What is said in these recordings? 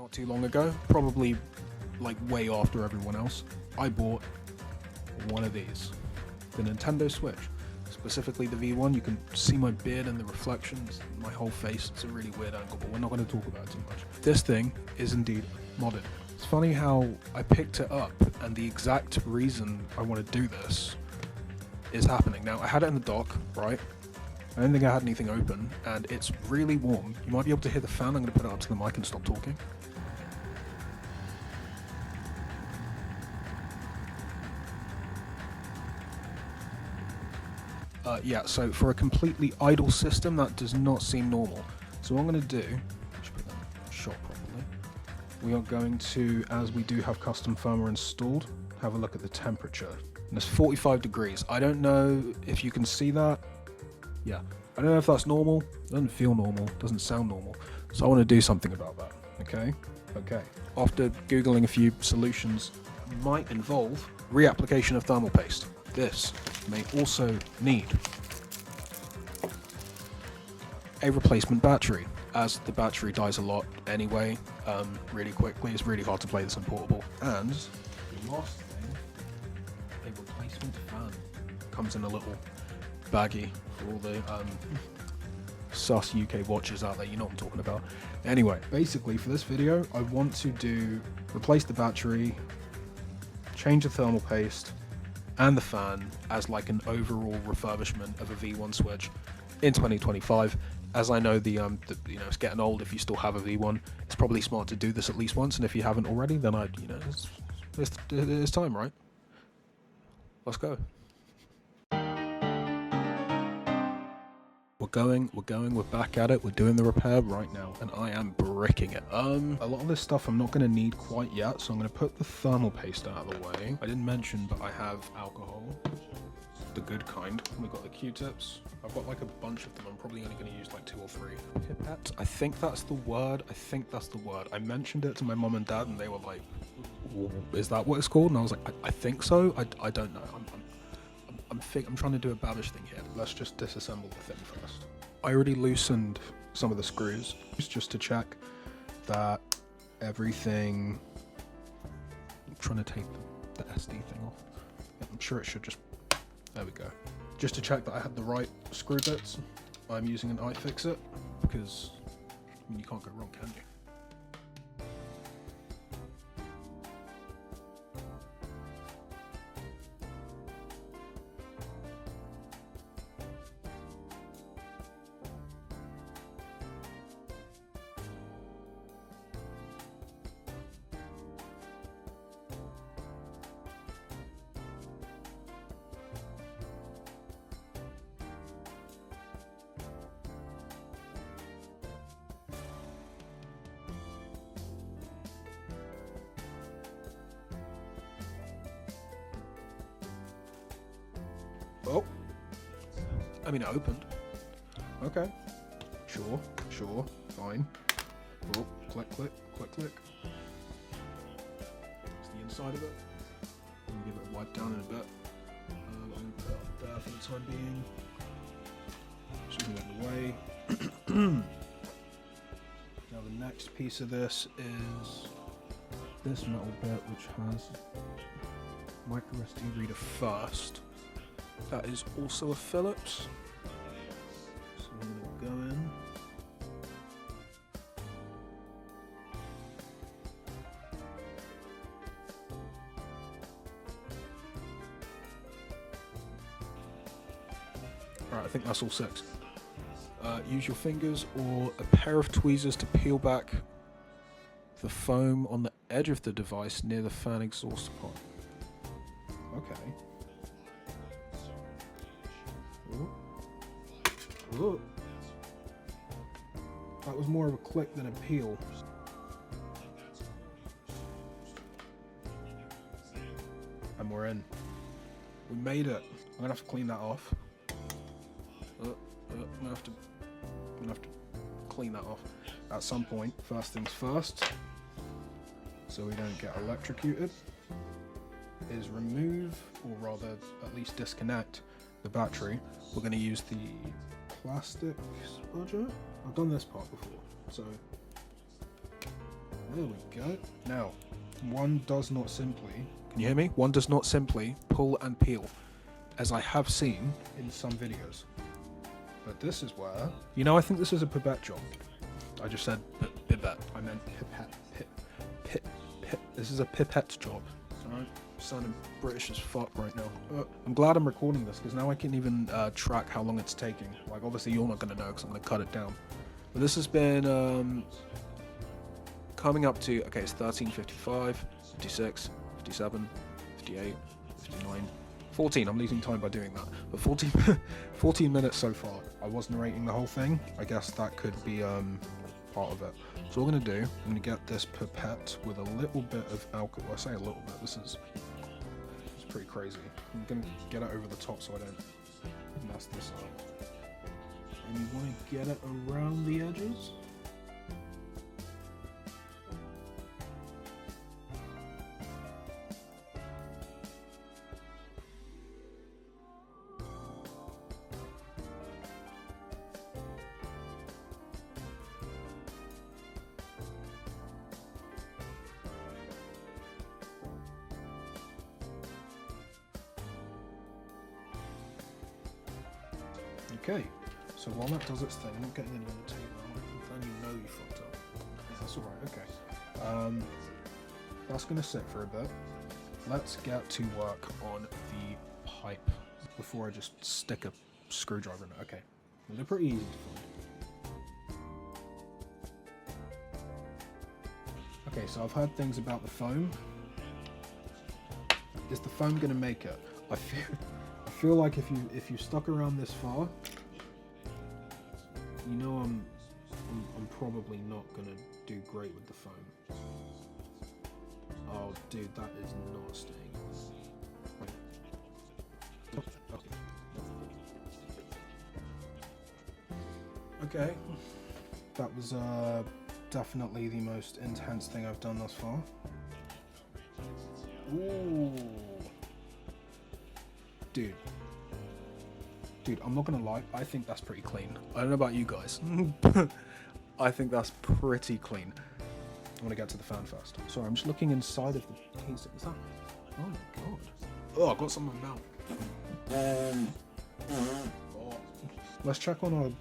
not too long ago, probably like way after everyone else, I bought one of these, the Nintendo Switch, specifically the V1. You can see my beard and the reflections, my whole face. It's a really weird angle, but we're not going to talk about it too much. This thing is indeed modded. It's funny how I picked it up, and the exact reason I want to do this is happening. Now, I had it in the dock, right? I don't think I had anything open, and it's really warm. You might be able to hear the fan. I'm going to put it up to the mic and stop talking. Yeah, so for a completely idle system, that does not seem normal. So what I'm going to do, I should put that shot properly. We are going to, as we do have custom firmware installed, have a look at the temperature. And it's 45 degrees. I don't know if you can see that. Yeah, I don't know if that's normal. It doesn't feel normal. It doesn't sound normal. So I want to do something about that. Okay. After Googling a few solutions, might involve reapplication of thermal paste. This may also need a replacement battery, as the battery dies a lot anyway, really quickly. It's really hard to play this on portable. And the last thing, a replacement fan. Comes in a little baggie for all the sus UK watchers out there. You know what I'm talking about. Anyway, basically for this video, I want to replace the battery, change the thermal paste, and the fan as like an overall refurbishment of a V1 Switch in 2025. As I know the it's getting old. If you still have a V1, it's probably smart to do this at least once. And if you haven't already, then it's time, right? Let's go. We're back at it. We're doing the repair right now, and I am bricking it. A lot of this stuff I'm not going to need quite yet, so I'm going to put the thermal paste out of the way. I didn't mention, but I have alcohol, the good kind. We've got the Q-tips. I've got like a bunch of them. I'm probably only going to use like 2 or 3. Pipette. I think that's the word. I mentioned it to my mom and dad, and they were like, "Is that what it's called?" And I was like, "I think so. I don't know. I'm trying to do a babish thing here. Let's just disassemble the thing first." I already loosened some of the screws just to check that everything. I'm trying to take the SD thing off. I'm sure it should just. There we go. Just to check that I had the right screw bits. I'm using an iFixit because I mean, you can't go wrong, can you? Oh, I mean, it opened. Okay, sure, fine. Oh, click. It's the inside of it. I'm gonna give it a wipe down in a bit. I'm gonna put it up there for the time being. Just move it away. Now the next piece of this is this metal bit, which has micro SD reader first. That is also a Phillips. So I'm going to go in. Alright, I think that's all 6. Use your fingers or a pair of tweezers to peel back the foam on the edge of the device near the fan exhaust pot. Okay. Ooh. That was more of a click than a peel. And we're in. We made it. I'm gonna have to clean that off. I'm gonna have to clean that off at some point. First things first, so we don't get electrocuted, is remove, or rather at least disconnect, the battery. We're going to use the plastic spudger. I've done this part before, so There we go. Now, one does not simply, can you hear me? One does not simply pull and peel, as I have seen in some videos. But this is where, you know, I think this is a pipette job. I just said pipette. I meant pipette. This is a pipette job. Alright, sounding British as fuck right now. I'm glad I'm recording this because now I can even track how long it's taking. Like, obviously you're not going to know because I'm going to cut it down. But this has been coming up to, okay, it's 13:55, 56, 57, 58, 59, 14. I'm losing time by doing that. But 14 minutes so far. I was narrating the whole thing. I guess that could be part of it. So what I'm going to do, I'm going to get this pipette with a little bit of alcohol. I say a little bit, this is pretty crazy. I'm going to get it over the top so I don't mess this up. And you want to get it around the edges. Okay, so while that does its thing, I'm not getting any on the table. Then you know you fucked up. That's alright, okay. That's going to sit for a bit. Let's get to work on the pipe before I just stick a screwdriver in it. Okay, they're pretty easy to find. Okay, so I've heard things about the foam. Is the foam going to make it? I feel like if you stuck around this far, you know I'm probably not gonna do great with the foam. Oh, dude, that is not staying. Okay, that was definitely the most intense thing I've done thus far. Ooh. Dude, I'm not gonna lie, I think that's pretty clean. I don't know about you guys, I think that's pretty clean. I want to get to the fan first. Sorry, I'm just looking inside of the case. Is that? Oh my god. Oh, I've got some in my mouth. Oh. Let's check on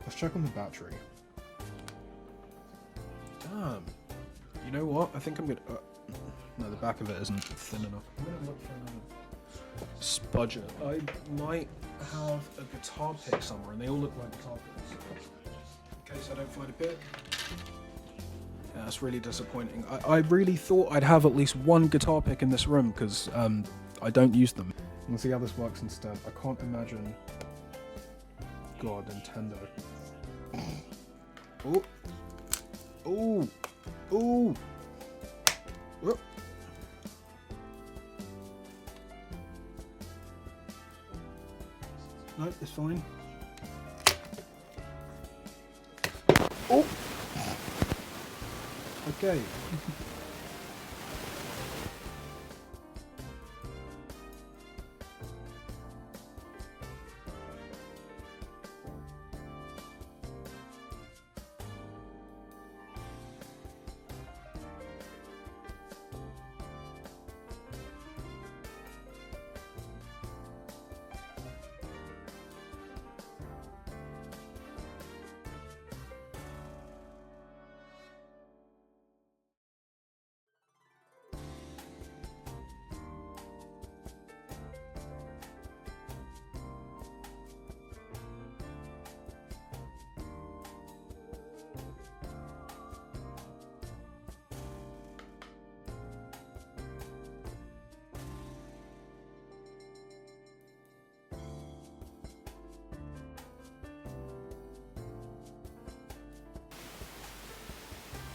the battery. Damn. You know what? I think I'm gonna. No, the back of it isn't thin enough. I'm gonna look for another spudger. I might have a guitar pick somewhere, and they all look like guitar picks. In case I don't find a pick. Yeah, that's really disappointing. I really thought I'd have at least one guitar pick in this room, because I don't use them. Let's see how this works instead. I can't imagine... God, Nintendo. Oh! Oh! Oh! Oh! No, it's fine. Oh! Okay.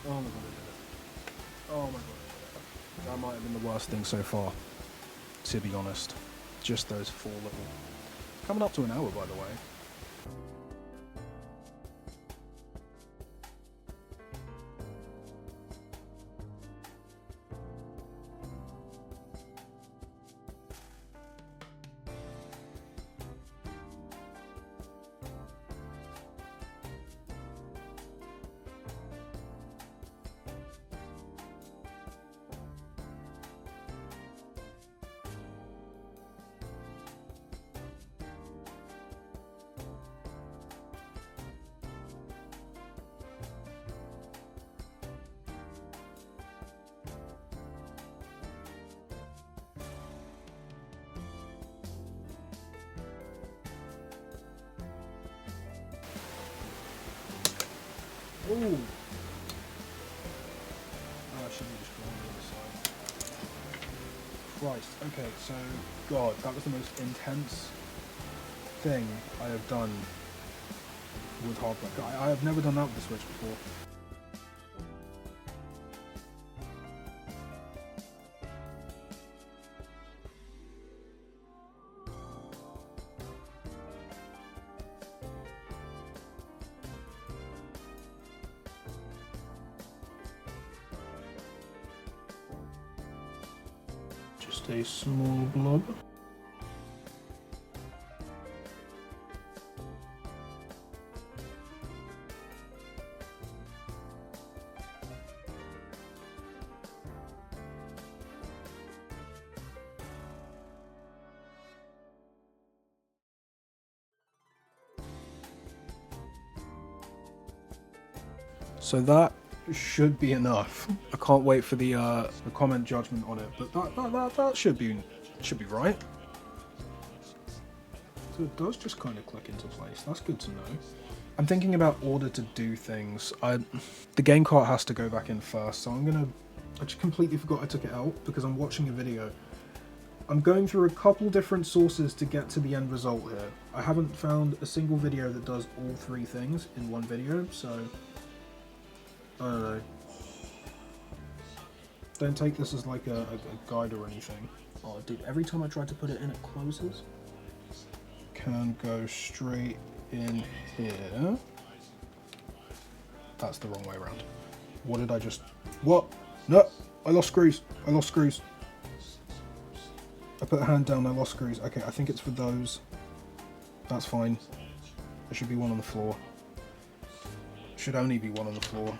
Oh my god, I did it. Oh my god, I did it. That might have been the worst thing so far, to be honest. Just those 4 little... Coming up to an hour, by the way. Oh! I should be just going on the other side. Christ. Okay, so, God, that was the most intense thing I have done with hardware. I have never done that with the Switch before. Just a small blob. So that should be enough. I can't wait for the comment judgment on it, but that should be right. So it does just kind of click into place. That's good to know. I'm thinking about order to do things. The game cart has to go back in first, so I just completely forgot I took it out because I'm watching a video. I'm going through a couple different sources to get to the end result here. I haven't found a single video that does all three things in one video, so I don't know. Don't take this as like a guide or anything. Oh dude, every time I try to put it in, it closes. Can go straight in here. That's the wrong way around. What did I just... What? No! I lost screws. I lost screws. I put the hand down, I lost screws. Okay, I think it's for those. That's fine. There should be one on the floor. Should only be one on the floor.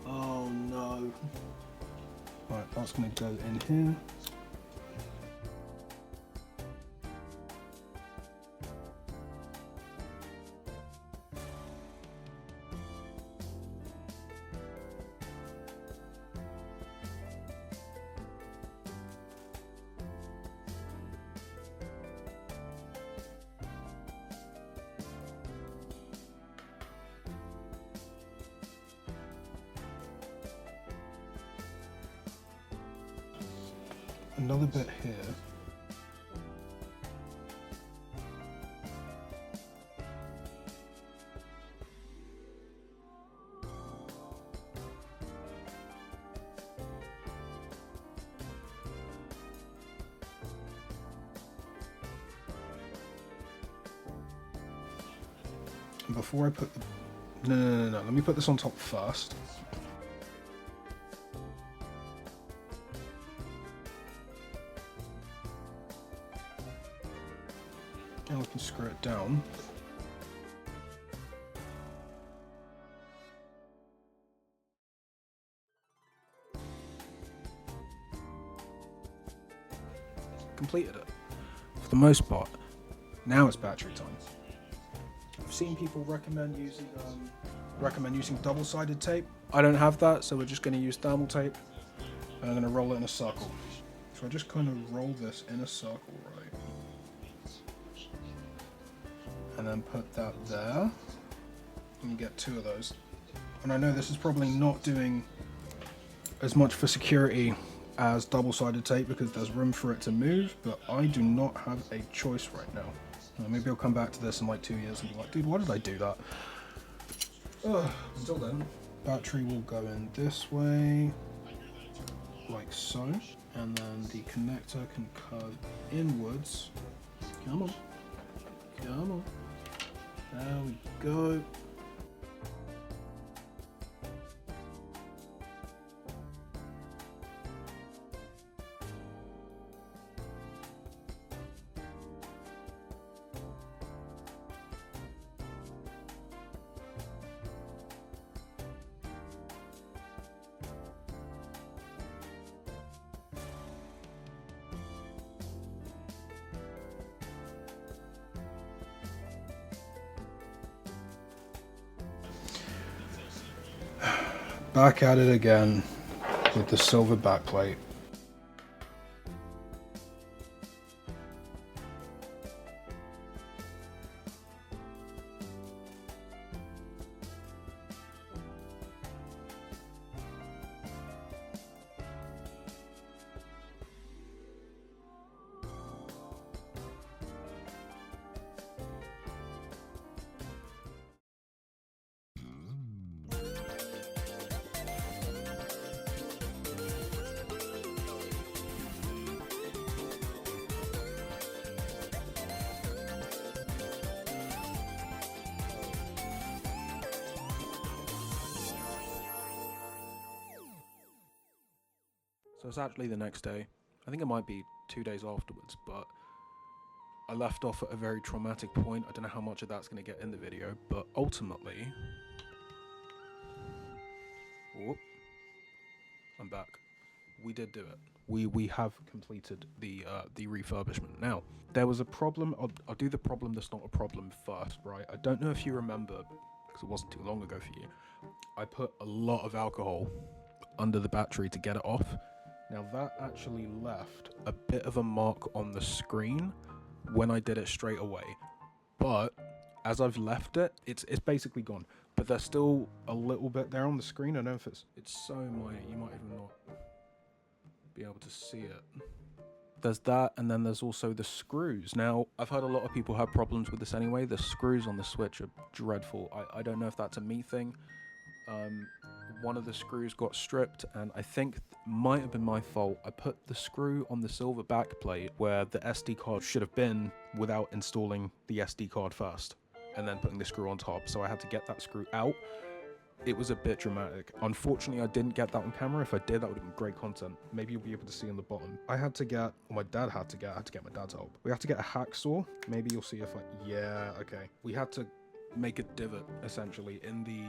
Oh no. Right, that's going to go in here. Another bit here. And before I put the... No. Let me put this on top first. Now we can screw it down. Completed it. For the most part, now it's battery time. I've seen people recommend using double-sided tape. I don't have that, so we're just going to use thermal tape. And I'm going to roll it in a circle. So I just kind of roll this in a circle, right? And then put that there, and you get two of those. And I know this is probably not doing as much for security as double-sided tape because there's room for it to move, but I do not have a choice right now. Maybe I'll come back to this in like 2 years and be like, dude, why did I do that? Until then, battery will go in this way, like so, and then the connector can curve inwards. Come on, come on. There we go. Back at it again with the silver backplate. So it's actually the next day. I think it might be 2 days afterwards, but I left off at a very traumatic point. I don't know how much of that's going to get in the video, but ultimately... Whoop. I'm back. We did do it. We have completed the refurbishment. Now, there was a problem. I'll do the problem that's not a problem first, right? I don't know if you remember, because it wasn't too long ago for you. I put a lot of alcohol under the battery to get it off. Now that actually left a bit of a mark on the screen when I did it straight away. But as I've left it, it's basically gone. But there's still a little bit there on the screen. I don't know if it's so minor, you might even not be able to see it. There's that, and then there's also the screws. Now, I've heard a lot of people have problems with this anyway. The screws on the Switch are dreadful. I don't know if that's a me thing. One of the screws got stripped, and I think might have been my fault. I put the screw on the silver backplate where the SD card should have been without installing the SD card first, and then putting the screw on top. So I had to get that screw out. It was a bit dramatic. Unfortunately, I didn't get that on camera. If I did, that would have been great content. Maybe you'll be able to see on the bottom. I had to get my dad's help. We had to get a hacksaw. Maybe you'll see if yeah, okay. We had to make a divot, essentially, in the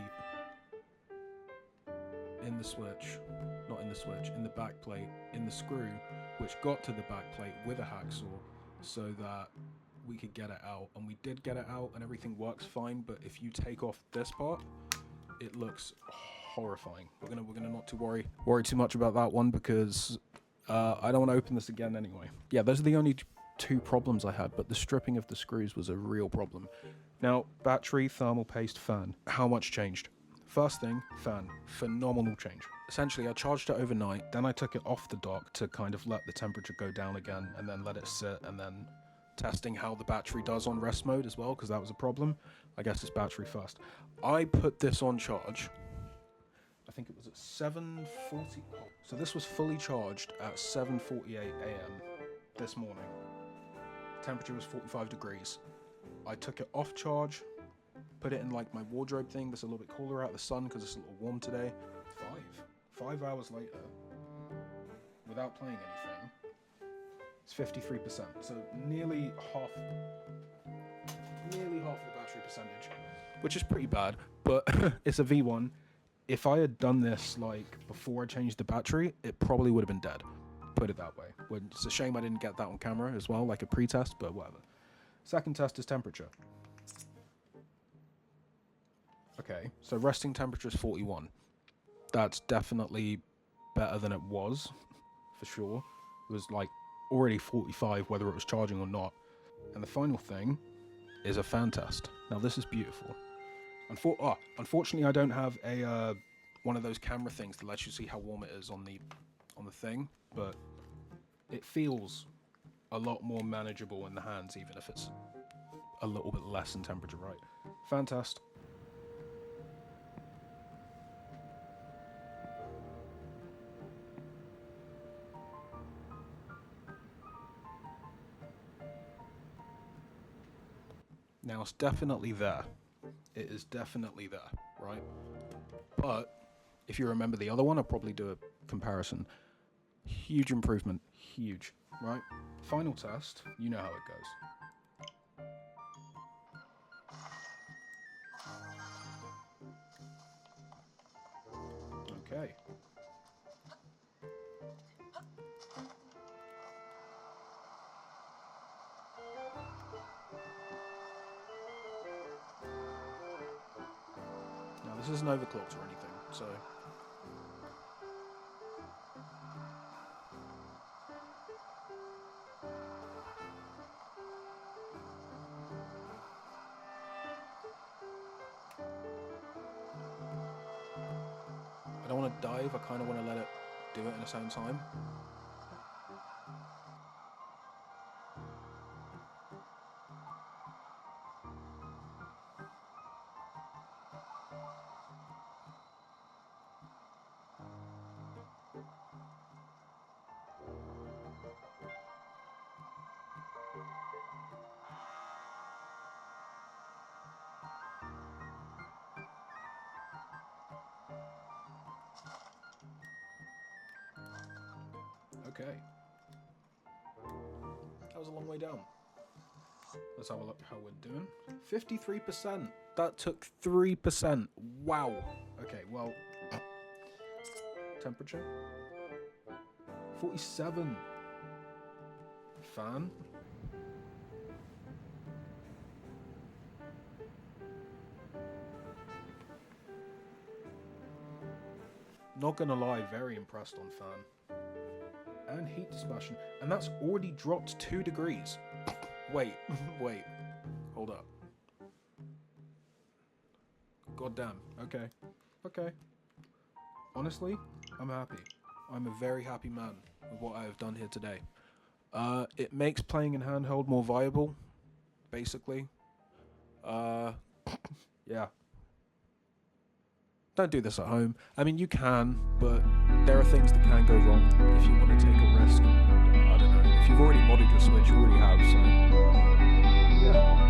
switch, not in the switch, in the backplate, in the screw, which got to the backplate with a hacksaw so that we could get it out. And we did get it out and everything works fine, but if you take off this part, it looks horrifying. We're gonna not to worry too much about that one because I don't want to open this again anyway. Yeah, those are the only two problems I had, but the stripping of the screws was a real problem. Now, battery, thermal paste, fan. How much changed? First thing, fan. Phenomenal change. Essentially, I charged it overnight, then I took it off the dock to kind of let the temperature go down again, and then let it sit, and then testing how the battery does on rest mode as well, because that was a problem. I guess it's battery first. I put this on charge. I think it was at 7:40. So this was fully charged at 7:48 a.m. this morning. Temperature was 45 degrees. I took it off charge, put it in like my wardrobe thing that's a little bit cooler out of the sun because it's a little warm today. 5 hours later, without playing anything, it's 53%. So nearly half the battery percentage, which is pretty bad, but it's a V1. If I had done this like before I changed the battery, it probably would have been dead. Put it that way. It's a shame I didn't get that on camera as well, like a pre-test, but whatever. Second test is temperature. Okay, so resting temperature is 41. That's definitely better than it was, for sure. It was like already 45 whether it was charging or not. And the final thing is a fan test. Now this is beautiful. Unfortunately I don't have a one of those camera things that lets you see how warm it is on the thing, but it feels a lot more manageable in the hands even if it's a little bit less in temperature, right? Fan test. Now it's definitely there. It is definitely there, right? But if you remember the other one, I'll probably do a comparison. Huge improvement, huge, right? Final test, you know how it goes. Okay. Now this isn't overclocked or anything, so... I don't want to dive, I kind of want to let it do it in its own time. Okay. That was a long way down. Let's have a look how we're doing. 53%. That took 3%. Wow. Okay, well. Temperature. 47. Fan. Not gonna lie, very impressed on fan. And heat dispersion. And that's already dropped 2 degrees. Wait, wait. Hold up. God damn. Okay. Okay. Honestly, I'm happy. I'm a very happy man with what I have done here today. It makes playing in handheld more viable, basically. Yeah. Don't do this at home. I mean, you can, but there are things that can go wrong if you want to take a risk. I don't know. If you've already modded your Switch, you already have, so... Yeah.